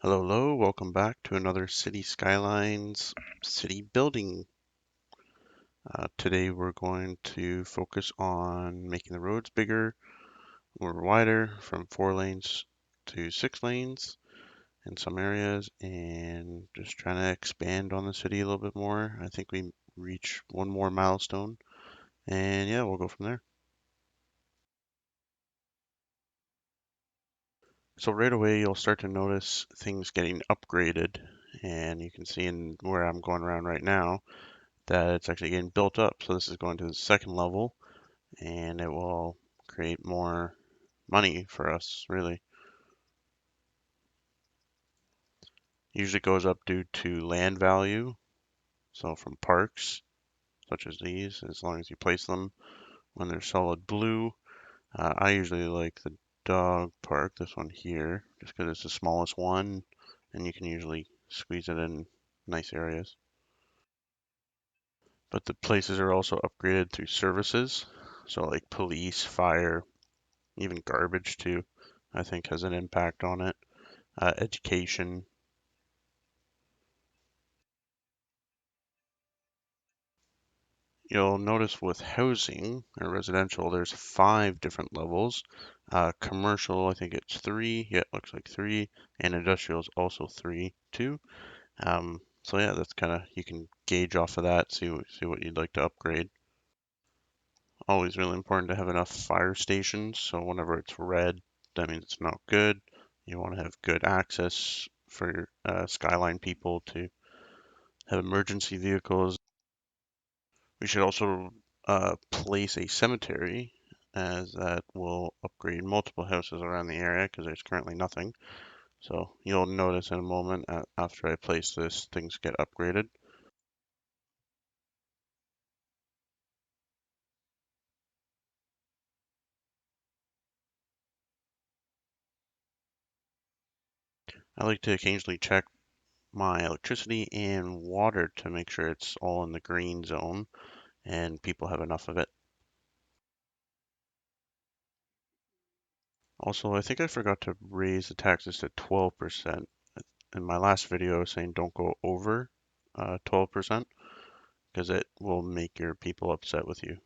Hello, hello, welcome back to another City Skylines city building. Today we're going to focus on making the roads bigger or wider from 4 lanes to 6 lanes in some areas and just trying to expand on the city a little bit more. I think we reach one more milestone and yeah, we'll go from there. So right away you'll start to notice things getting upgraded and you can see in where I'm going around right now that it's actually getting built up. So this is going to the second level and it will create more money for us, really. Usually goes up due to land value. So from parks, such as these, as long as you place them when they're solid blue. I usually like the dog park, this one here, just because it's the smallest one and you can usually squeeze it in nice areas. But the places are also upgraded through services. So like police, fire, even garbage too, I think has an impact on it. Education. You'll notice with housing or residential, there's 5 different levels. Commercial, I think it's 3. Yeah, it looks like 3. And industrial is also 3 too. So yeah, that's kind of, you can gauge off of that, see what you'd like to upgrade. Always really important to have enough fire stations. So whenever it's red, that means it's not good. You want to have good access for your Skyline people to have emergency vehicles. We should also place a cemetery, as that will upgrade multiple houses around the area because there's currently nothing. So you'll notice in a moment after I place this, things get upgraded. I like to occasionally check my electricity and water to make sure it's all in the green zone and people have enough of it. Also, I think I forgot to raise the taxes to 12%. In my last video, I was saying don't go over 12%. Because it will make your people upset with you.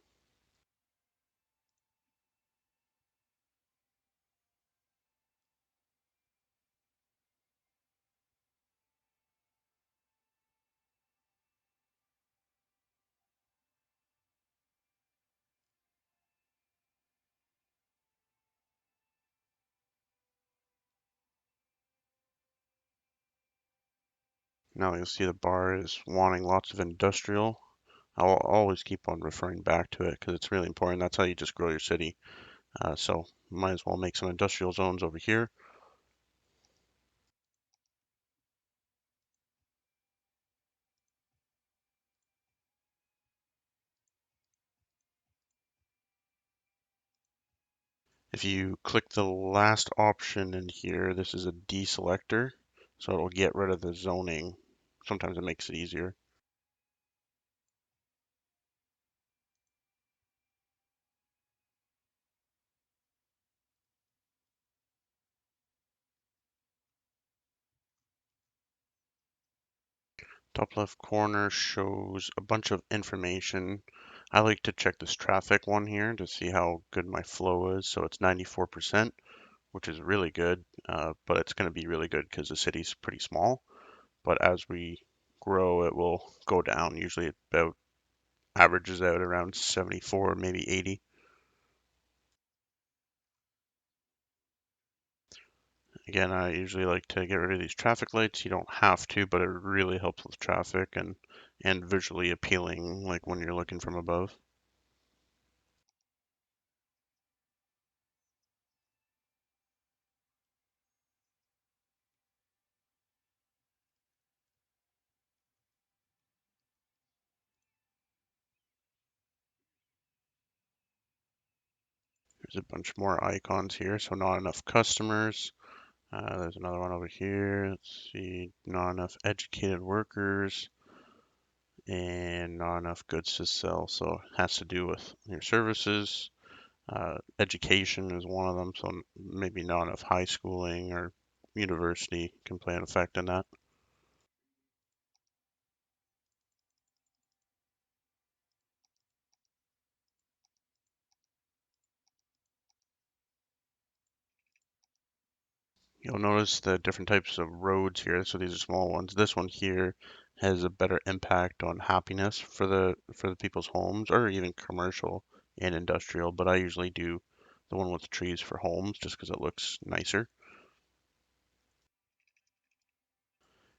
Now you'll see the bar is wanting lots of industrial. I'll always keep on referring back to it because it's really important. That's how you just grow your city. So might as well make some industrial zones over here. If you click the last option in here, this is a deselector, so it'll get rid of the zoning. Sometimes it makes it easier. Top left corner shows a bunch of information. I like to check this traffic one here to see how good my flow is. So it's 94%, which is really good, but it's going to be really good because the city's pretty small. But as we grow, it will go down. Usually it about averages out around 74, maybe 80. Again, I usually like to get rid of these traffic lights. You don't have to, but it really helps with traffic and visually appealing, like when you're looking from above. There's a bunch more icons here, so not enough customers. There's another one over here. Let's see, not enough educated workers and not enough goods to sell. So it has to do with your services. Education is one of them, so maybe not enough high schooling or university can play an effect in that. You'll notice the different types of roads here. So these are small ones. This one here has a better impact on happiness for the people's homes or even commercial and industrial. But I usually do the one with the trees for homes just because it looks nicer.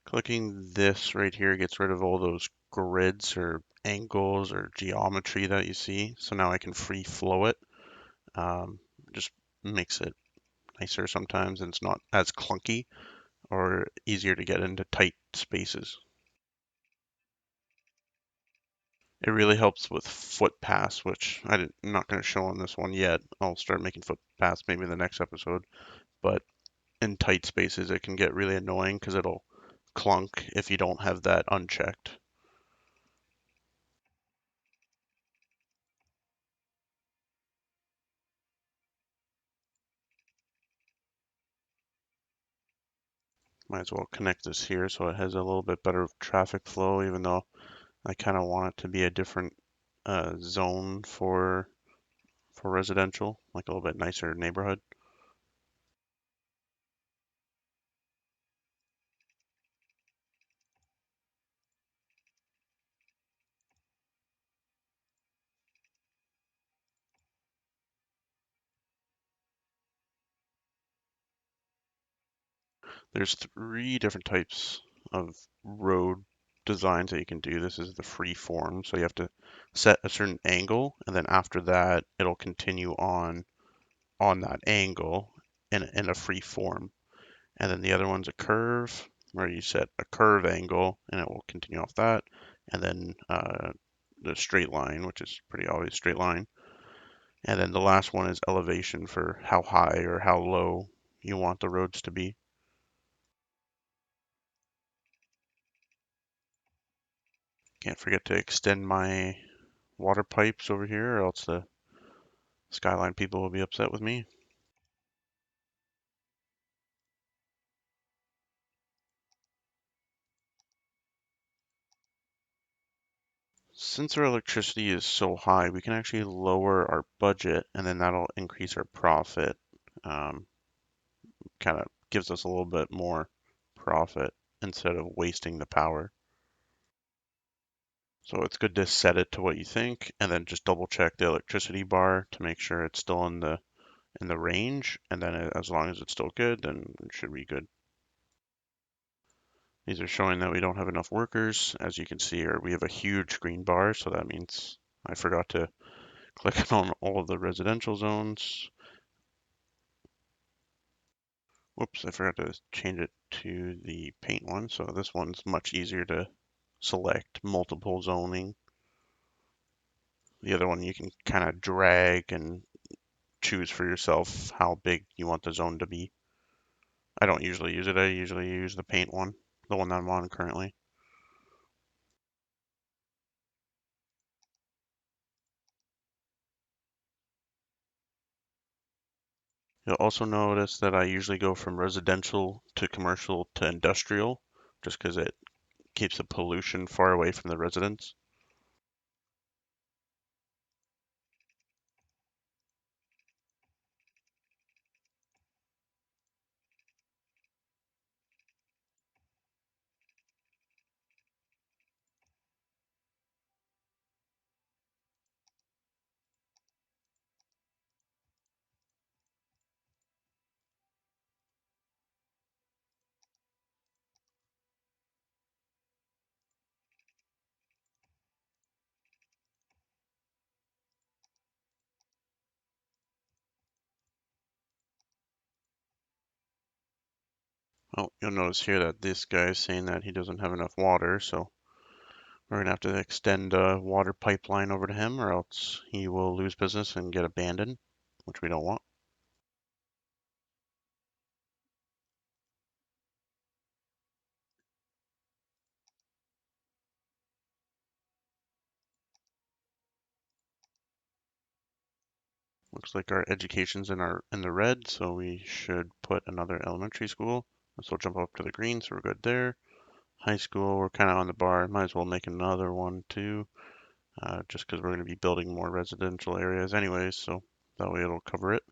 Clicking this right here gets rid of all those grids or angles or geometry that you see. So now I can free flow it. Um, just makes it nicer sometimes and it's not as clunky or easier to get into tight spaces. It really helps with footpaths, which I'm not going to show on this one yet. I'll start making footpaths maybe in the next episode. But in tight spaces, it can get really annoying because it'll clunk if you don't have that unchecked. Might as well connect this here so it has a little bit better traffic flow, even though I kind of want it to be a different zone for residential, like a little bit nicer neighborhood. There's three different types of road designs that you can do. This is the free form, so you have to set a certain angle, and then after that, it'll continue on that angle in a free form. And then the other one's a curve, where you set a curve angle, and it will continue off that. And then the straight line, which is pretty obvious straight line. And then the last one is elevation for how high or how low you want the roads to be. Can't forget to extend my water pipes over here, or else the Skyline people will be upset with me. Since our electricity is so high, we can actually lower our budget, and then that'll increase our profit. Um, kind of gives us a little bit more profit instead of wasting the power. So it's good to set it to what you think, and then just double check the electricity bar to make sure it's still in the range, and then as long as it's still good, then it should be good. These are showing that we don't have enough workers. As you can see here, we have a huge green bar, so that means I forgot to click on all of the residential zones. Whoops, I forgot to change it to the paint one, so this one's much easier to select multiple zoning. The other one you can kind of drag and choose for yourself how big you want the zone to be. I don't usually use it, I usually use the paint one, the one that I'm on currently. You'll also notice that I usually go from residential to commercial to industrial, just because it keeps the pollution far away from the residents. Oh, you'll notice here that this guy is saying that he doesn't have enough water, so we're gonna have to extend a water pipeline over to him, or else he will lose business and get abandoned, which we don't want. Looks like our education's in the red, so we should put another elementary school. So we'll jump up to the green, so we're good there. High school, we're kind of on the bar. Might as well make another one too, just because we're going to be building more residential areas anyways, so that way it'll cover it.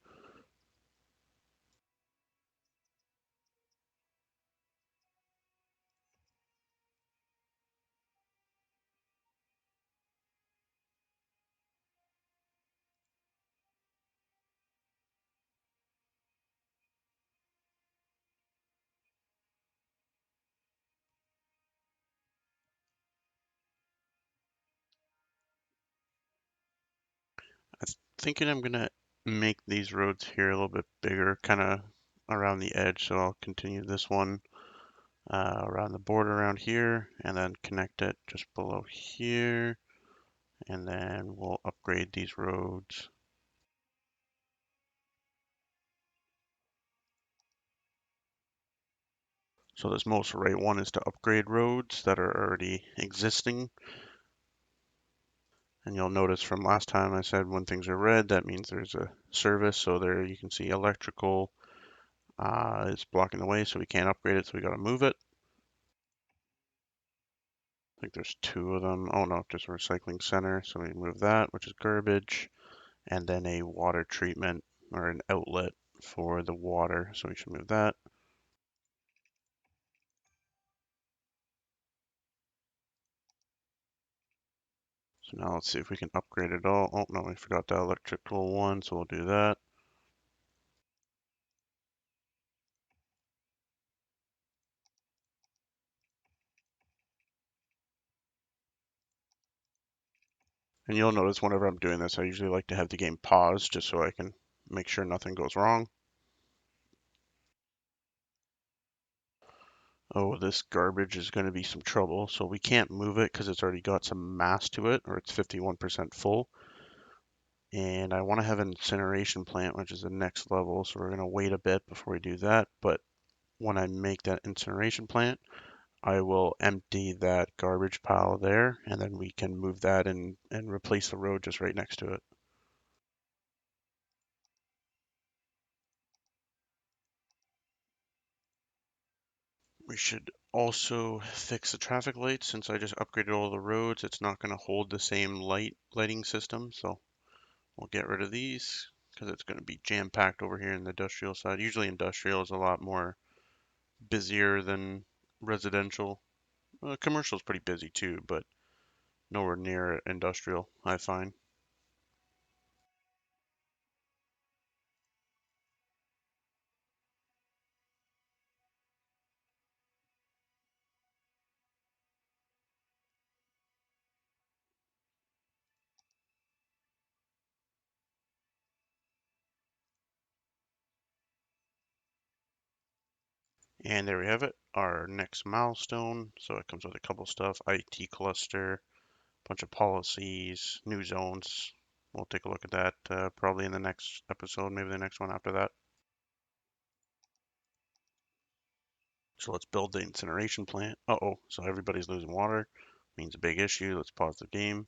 I'm thinking I'm gonna make these roads here a little bit bigger, kind of around the edge. So I'll continue this one around the border around here, and then connect it just below here, and then we'll upgrade these roads. So this most right one is to upgrade roads that are already existing. And you'll notice from last time I said when things are red, that means there's a service. So there you can see electrical is blocking the way, so we can't upgrade it, so we got to move it. I think there's two of them. Oh no, just a recycling center. So we move that, which is garbage, and then a water treatment or an outlet for the water. So we should move that. So now let's see if we can upgrade it all. Oh no, we forgot the electrical one, so we'll do that. And you'll notice whenever I'm doing this, I usually like to have the game pause just so I can make sure nothing goes wrong. Oh, this garbage is going to be some trouble. So we can't move it because it's already got some mass to it, or it's 51% full. And I want to have an incineration plant, which is the next level. So we're going to wait a bit before we do that. But when I make that incineration plant, I will empty that garbage pile there, and then we can move that and replace the road just right next to it. We should also fix the traffic lights since I just upgraded all the roads. It's not going to hold the same lighting system, so we'll get rid of these because it's going to be jam-packed over here in the industrial side. Usually industrial is a lot more busier than residential. Commercial is pretty busy too, but nowhere near industrial, I find. And there we have it, our next milestone. So it comes with a couple stuff, IT cluster, bunch of policies, new zones. We'll take a look at that probably in the next episode, maybe the next one after that. So let's build the incineration plant. Uh-oh, so everybody's losing water. Means a big issue. Let's pause the game.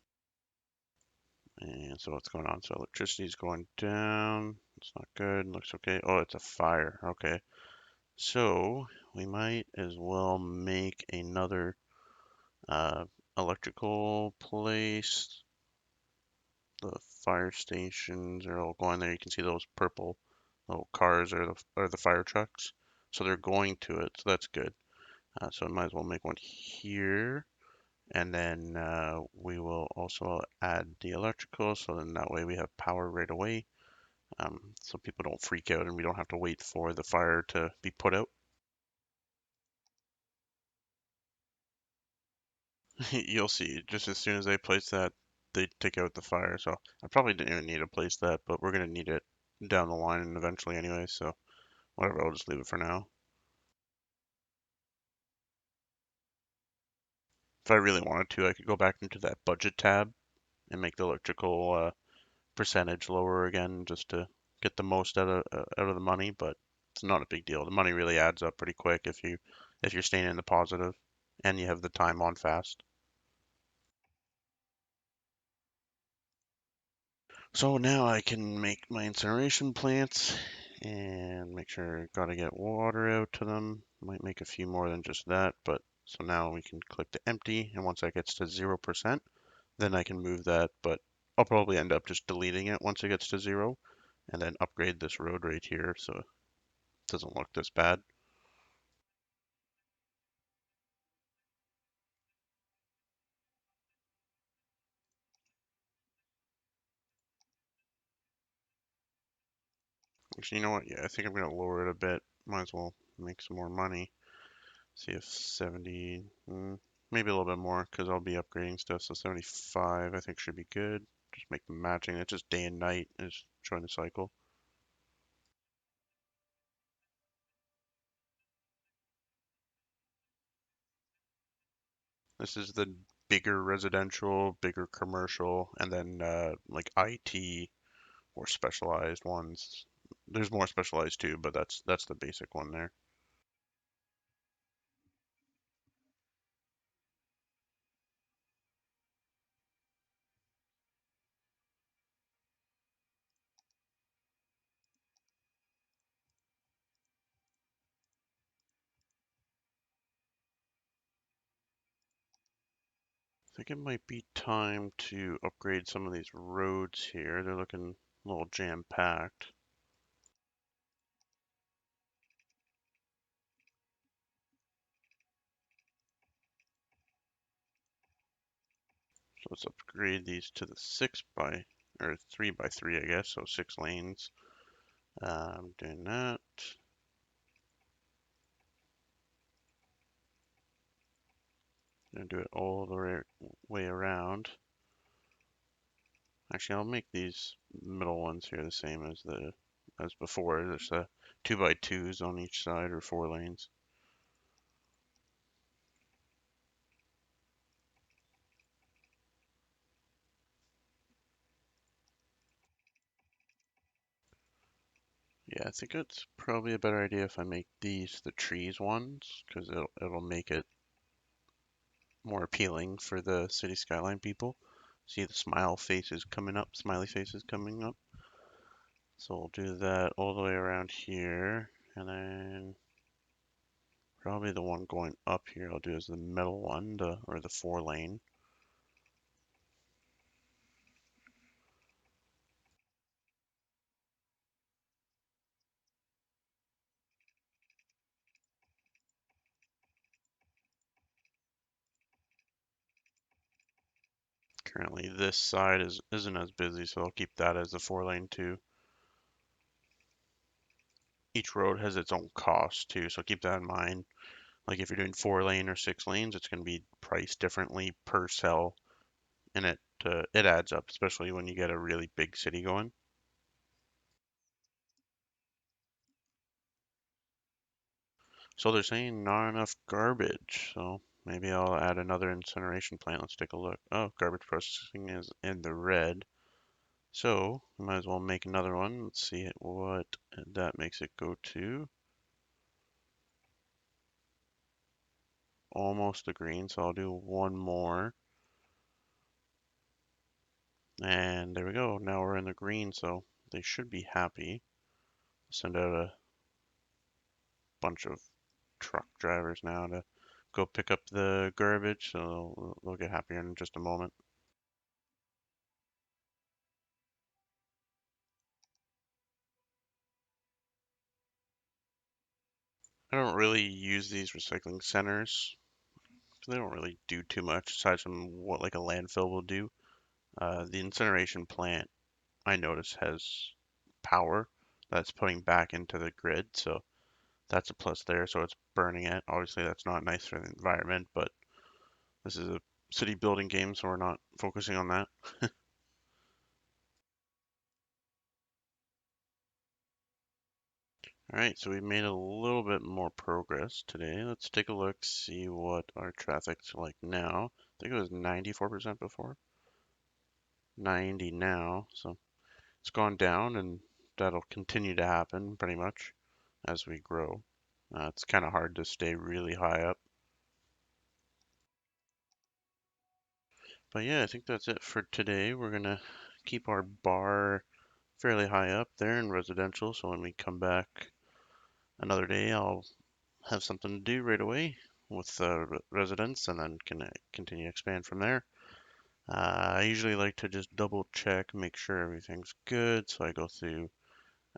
And so what's going on? So electricity is going down. It's not good. Looks okay. Oh, it's a fire. Okay. So we might as well make another uh, electrical place. The fire stations are all going there. You can see those purple little cars are the fire trucks. So they're going to it. So that's good. So I might as well make one here. And then we will also add the electrical. So then that way we have power right away. So people don't freak out and we don't have to wait for the fire to be put out. You'll see, just as soon as I place that, they take out the fire. So I probably didn't even need to place that, but we're gonna need it down the line and eventually anyway. So whatever, I'll just leave it for now. If I really wanted to, I could go back into that budget tab and make the electrical percentage lower again, just to get the most out of the money. But it's not a big deal. The money really adds up pretty quick if you're staying in the positive and you have the time on fast. So now I can make my incineration plants And make sure, gotta get water out to them. Might make a few more than just that, but so now we can click to empty, and once that gets to 0%, then I can move that, but I'll probably end up just deleting it once it gets to 0, and then upgrade this road right here so it doesn't look this bad. Actually, you know what? Yeah, I think I'm gonna lower it a bit. Might as well make some more money. See if 70, maybe a little bit more because I'll be upgrading stuff. So 75, I think should be good. Just make them matching. It's just day and night is showing the cycle. This is the bigger residential, bigger commercial, and then like IT or specialized ones. There's more specialized too, but that's the basic one there. I think it might be time to upgrade some of these roads here. They're looking a little jam-packed. So let's upgrade these to the 3 by 3, I guess, so 6 lanes. I'm doing that. Gonna do it all the way around. Actually, I'll make these middle ones here the same as before. There's 2 by 2s on each side or 4 lanes. Yeah, I think it's probably a better idea if I make these the trees ones, because it'll make it more appealing for the city skyline people. See the smiley faces coming up. So we'll do that all the way around here, and then probably the one going up here I'll do as the middle one, or the 4 lane. Currently this side isn't as busy, so I'll keep that as the 4 lane too. Each road has its own cost too, so keep that in mind. Like if you're doing 4 lane or 6 lanes, it's going to be priced differently per cell, and it adds up, especially when you get a really big city going. So they're saying not enough garbage, so maybe I'll add another incineration plant. Let's take a look. Oh, garbage processing is in the red. So we might as well make another one. Let's see what that makes it go to. Almost the green, so I'll do one more. And there we go. Now we're in the green, so they should be happy. Send out a bunch of truck drivers now to go pick up the garbage, so they'll get happier in just a moment. I don't really use these recycling centers. They don't really do too much aside from what like a landfill will do. The incineration plant I notice has power that's putting back into the grid, so that's a plus there. So it's burning it. Obviously, that's not nice for the environment, but this is a city building game, so we're not focusing on that. All right, so we made a little bit more progress today. Let's take a look, see what our traffic's like now. I think it was 94% before, 90 now. So it's gone down, and that'll continue to happen pretty much as we grow. It's kind of hard to stay really high up. But yeah, I think that's it for today. We're gonna keep our bar fairly high up there in residential, so when we come back another day, I'll have something to do right away with residents and then can continue to expand from there. I usually like to just double check, make sure everything's good. So I go through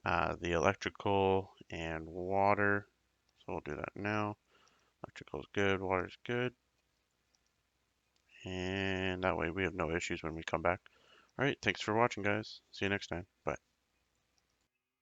the electrical and water. So we'll do that now. Electrical's good, water's good. And that way we have no issues when we come back. All right, thanks for watching, guys. See you next time. Bye.